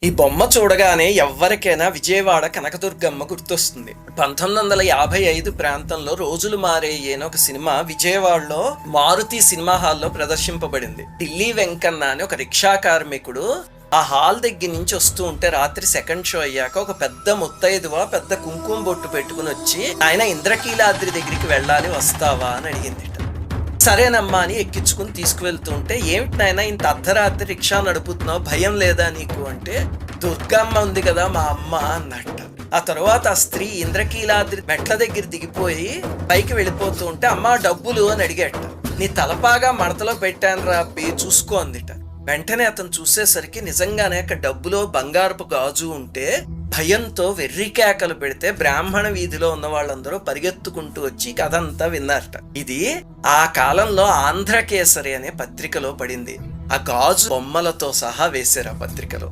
ఈ బొమ్మ చూడగానే ఎవ్వరికైనా విజయవాడ కనకదుర్గమ్మ గుర్తొస్తుంది. 1955 ప్రాంతంలో రోజులు మారేయే అని ఒక సినిమా విజయవాడలో మారుతి సినిమా హాల్లో ప్రదర్శింపబడింది. ఢిల్లీ వెంకన్న అని ఒక రిక్షా కార్మికుడు ఆ హాల్ దగ్గర నుంచి వస్తూ ఉంటే రాత్రి సెకండ్ షో అయ్యాక ఒక పెద్ద ముత్తైదువ పెద్ద కుంకుమ బొట్టు పెట్టుకుని వచ్చి ఆయన ఇంద్రకీలాద్రి దగ్గరికి వెళ్ళాలి వస్తావా అని అడిగింది. సరేనమ్మా అని ఎక్కించుకుని తీసుకువెళ్తుంటే, ఏమిటి నాయనా ఇంత అర్ధరాత్రి రిక్షా నడుపుతున్నావు, భయం లేదా నీకు అంటే, దుర్గమ్మ ఉంది కదా మా అమ్మ అన్నట్ట. ఆ తర్వాత ఆ స్త్రీ ఇంద్రకీలాద్రి మెట్ల దగ్గర దిగిపోయి పైకి వెళ్ళిపోతూ ఉంటే, అమ్మా డబ్బులు అని అడిగేట. నీ తలపాగా మడతలో పెట్టాను రా అబ్బి చూసుకో అందిట. వెంటనే అతను చూసేసరికి నిజంగానే అక్కడ డబ్బులో బంగారపు గాజు ఉంటే భయంతో వెర్రి కేకలు పెడితే బ్రాహ్మణ వీధిలో ఉన్న వాళ్ళందరూ పరిగెత్తుకుంటూ వచ్చి కథంతా విన్నారట. ఇది ఆ కాలంలో ఆంధ్రకేసరి అనే పత్రికలో పడింది. ఆ గాజు బొమ్మలతో సహా వేశారు ఆ పత్రికలో.